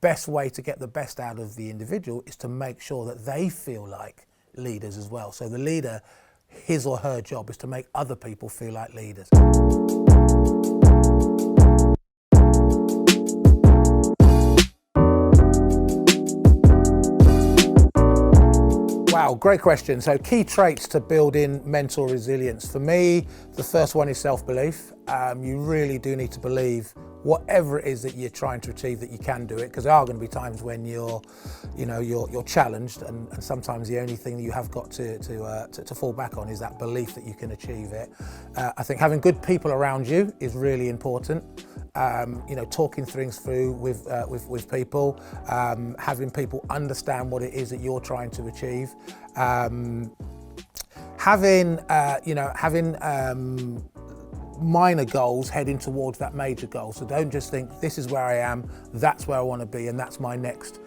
best way to get the best out of the individual is to make sure that they feel like leaders as well. So the leader, his or her job is to make other people feel like leaders. Wow, great question. So key traits to building mental resilience. For me, the first one is self-belief. You really do need to believe whatever it is that you're trying to achieve, that you can do it, because there are going to be times when you're challenged, and sometimes the only thing that you have got to fall back on is that belief that you can achieve it. I think having good people around you is really important. Talking things through with people, having people understand what it is that you're trying to achieve, having minor goals heading towards that major goal. So don't just think this is where I am, that's where I want to be, and that's my next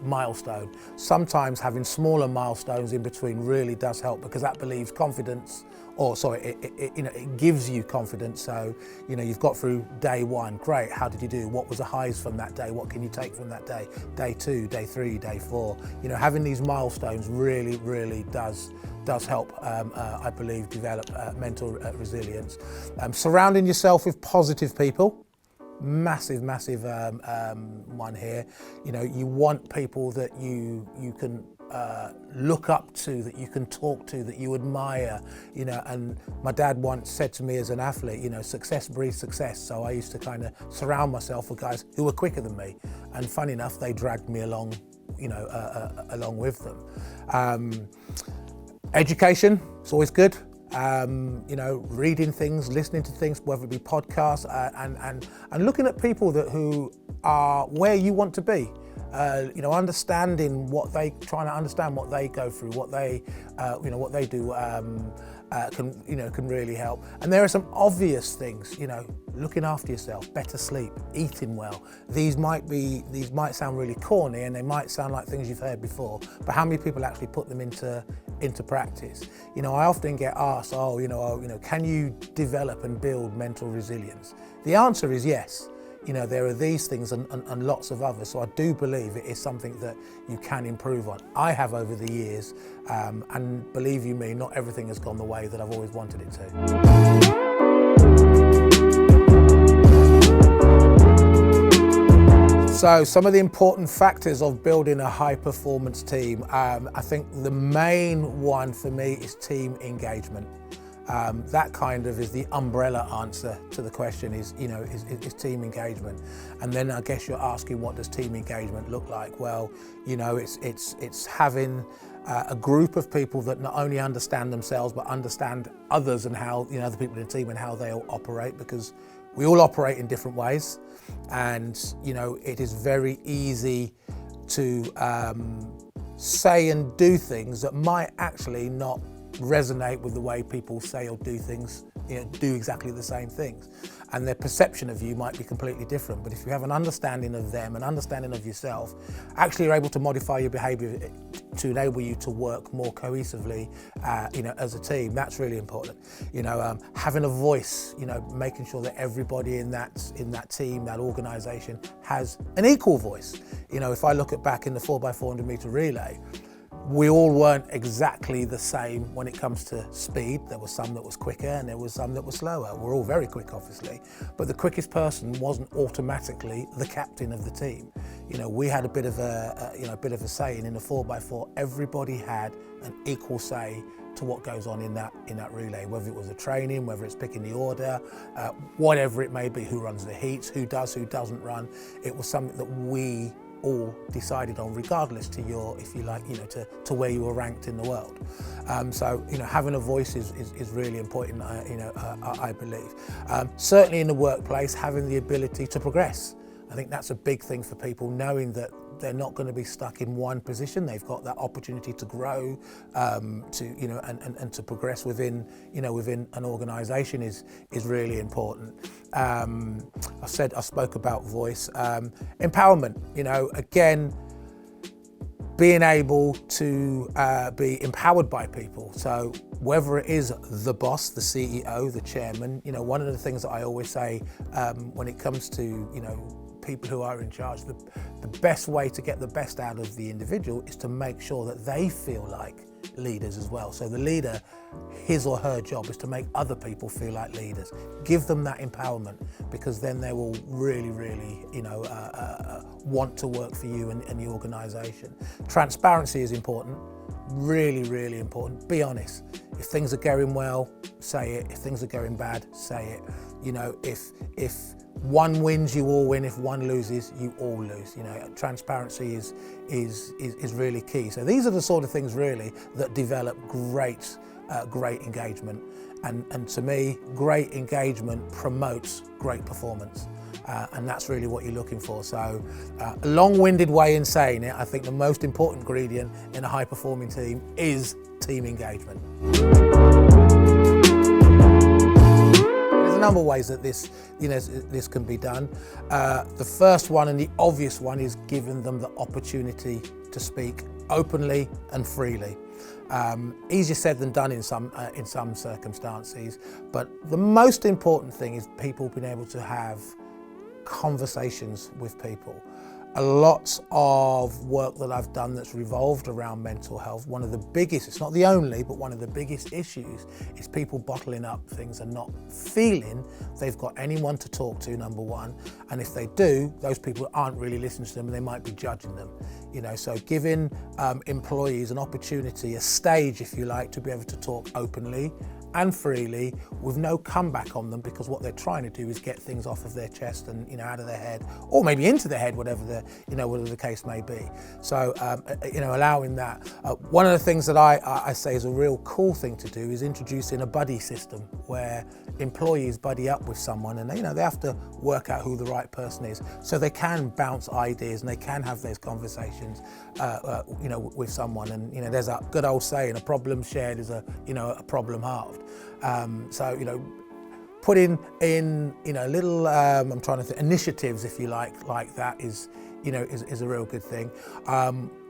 milestone. Sometimes having smaller milestones in between really does help, because that believes confidence, it gives you confidence. So, you've got through day one, great, how did you do? What was the highs from that day? What can you take from that day? Day 2, day 3, day 4. Having these milestones really does help, I believe, develop mental resilience. Surrounding yourself with positive people, massive one here. You want people that you can look up to, that you can talk to, that you admire, and my dad once said to me as an athlete, success breeds success. So I used to kind of surround myself with guys who were quicker than me, and funny enough, they dragged me along, along with them. Education, it's always good. Reading things, listening to things, whether it be podcasts, and looking at people who are where you want to be. Understanding trying to understand what they go through, what they do, can really help. And there are some obvious things, looking after yourself, better sleep, eating well. These might sound really corny, and they might sound like things you've heard before, but how many people actually put them into practice? I often get asked, can you develop and build mental resilience? The answer is yes. There are these things and lots of others. So I do believe it is something that you can improve on. I have over the years, and believe you me, not everything has gone the way that I've always wanted it to. So some of the important factors of building a high performance team, I think the main one for me is team engagement. That kind of is the umbrella answer to the question is team engagement. And then I guess you're asking, what does team engagement look like? Well, it's having a group of people that not only understand themselves, but understand others and how, the people in the team and how they all operate, because we all operate in different ways. And, it is very easy to say and do things that might actually not resonate with the way people say or do things, do exactly the same things. And their perception of you might be completely different. But if you have an understanding of them, an understanding of yourself, actually you're able to modify your behaviour to enable you to work more cohesively, as a team. That's really important. Having a voice, making sure that everybody in that team, that organisation, has an equal voice. If I look back in the 4x400 metre relay, we all weren't exactly the same when it comes to speed. There was some that was quicker and there was some that was slower. We're all very quick, obviously, but the quickest person wasn't automatically the captain of the team. We had a bit of a saying in the 4x4. Everybody had an equal say to what goes on in that relay, whether it was a training, whether it's picking the order, whatever it may be, who runs the heats, who does, who doesn't run. It was something that we all decided on, regardless to your, if you like, to where you were ranked in the world. So having a voice is really important. I believe. Certainly in the workplace, having the ability to progress. I think that's a big thing for people, knowing that they're not going to be stuck in one position. They've got that opportunity to grow, and to progress within an organisation is really important. I spoke about voice, empowerment. Again, being able to be empowered by people. So whether it is the boss, the CEO, the chairman, one of the things that I always say when it comes to people who are in charge, the best way to get the best out of the individual is to make sure that they feel like leaders as well. So the leader, his or her job is to make other people feel like leaders. Give them that empowerment, because then they will really, want to work for you and the organisation. Transparency is important, really, really important. Be honest. If things are going well, say it. If things are going bad, say it. You know, if one wins, you all win. If one loses, you all lose. You know, transparency is really key. So these are the sort of things really that develop great engagement. And to me, great engagement promotes great performance. And that's really what you're looking for. So a long-winded way in saying it, I think the most important ingredient in a high-performing team is team engagement. There's a number of ways that this can be done. The first one, and the obvious one, is giving them the opportunity to speak openly and freely. Easier said than done in some circumstances, but the most important thing is people being able to have conversations with people. A lot of work that I've done that's revolved around mental health, one of the biggest, it's not the only, but one of the biggest issues is people bottling up things and not feeling they've got anyone to talk to, number one. And if they do, those people aren't really listening to them and they might be judging them. You know, so giving employees an opportunity, a stage, if you like, to be able to talk openly and freely with no comeback on them, because what they're trying to do is get things off of their chest and, you know, out of their head, or maybe into their head, whatever the case may be. So allowing that. One of the things that I say is a real cool thing to do is introducing a buddy system where employees buddy up with someone, and they have to work out who the right person is, so they can bounce ideas and they can have those conversations with someone. And there's a good old saying, a problem shared is a problem halved. Putting in little I'm trying to think, initiatives, if you like that is a real good thing.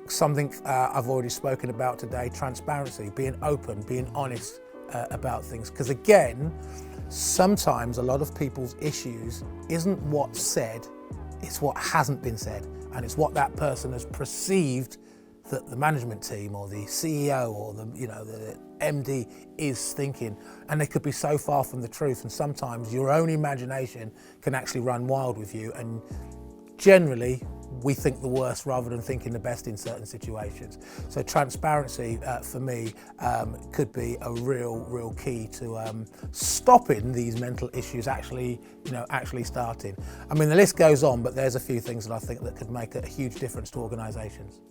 Something I've already spoken about today: transparency, being open, being honest about things. Because again, sometimes a lot of people's issues isn't what's said, it's what hasn't been said, and it's what that person has perceived that the management team or the CEO or the MD is thinking, and they could be so far from the truth. And sometimes your own imagination can actually run wild with you, and generally we think the worst rather than thinking the best in certain situations. So transparency for me could be a real key to stopping these mental issues actually starting. I mean, the list goes on, but there's a few things that I think that could make a huge difference to organisations.